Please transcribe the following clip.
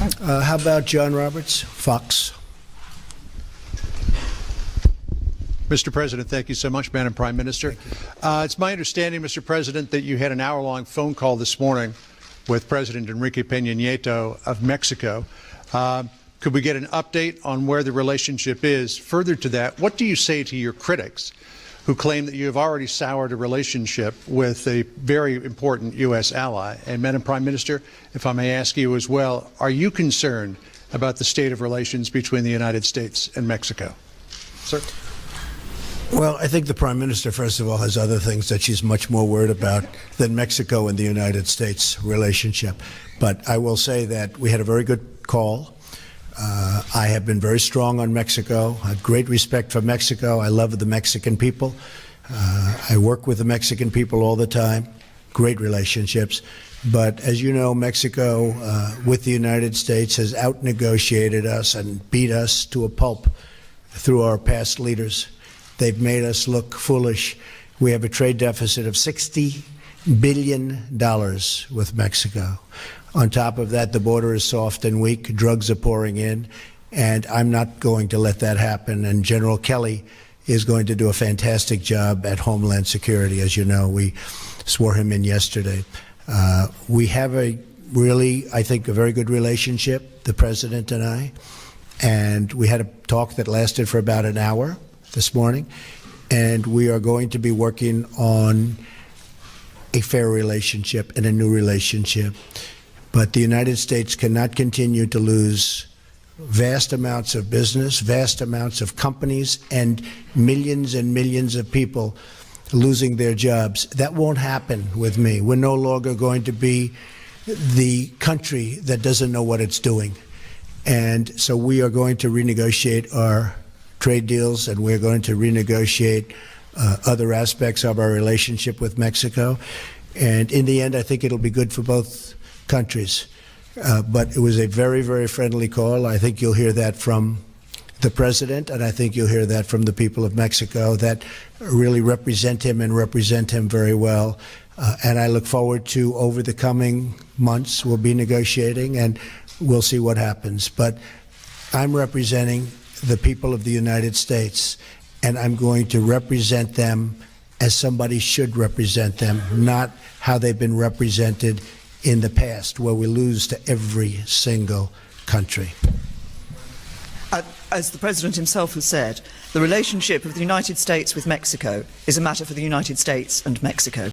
How about John Roberts, Fox? Mr. President, thank you so much, Madam Prime Minister. It's my understanding, Mr. President, that you had an hour-long phone call this morning with President Enrique Peña Nieto of Mexico. Could we get an update on where the relationship is? Further to that, what do you say to your critics who claim that you have already soured a relationship with a very important U.S. ally? And Madam Prime Minister, if I may ask you as well, are you concerned about the state of relations between the United States and Mexico? Sir? Well, I think the Prime Minister, first of all, has other things that she's much more worried about than Mexico and the United States relationship. But I will say that we had a very good call. I have been very strong on Mexico. I have great respect for Mexico. I love the Mexican people. I work with the Mexican people all the time. Great relationships. But as you know, Mexico, with the United States, has out-negotiated us and beat us to a pulp through our past leaders. They've made us look foolish. We have a trade deficit of $60 billion with Mexico. On top of that, the border is soft and weak. Drugs are pouring in, and I'm not going to let that happen. And General Kelly is going to do a fantastic job at Homeland Security. As you know, we swore him in yesterday. We have a really, I think, a very good relationship, the President and I. And we had a talk that lasted for about an hour this morning, and we are going to be working on a fair relationship and a new relationship. But the United States cannot continue to lose vast amounts of business, vast amounts of companies, and millions of people losing their jobs. That won't happen with me. We're no longer going to be the country that doesn't know what it's doing. And so we are going to renegotiate our trade deals, and we're going to renegotiate other aspects of our relationship with Mexico. And in the end, I think it'll be good for both countries. But it was a very, very friendly call. I think you'll hear that from the President, and I think you'll hear that from the people of Mexico that really represent him and represent him very well. And I look forward to, over the coming months, we'll be negotiating, and we'll see what happens. But I'm representing the people of the United States, and I'm going to represent them as somebody should represent them, not how they've been represented in the past, where we lose to every single country. As the President himself has said, the relationship of the United States with Mexico is a matter for the United States and Mexico.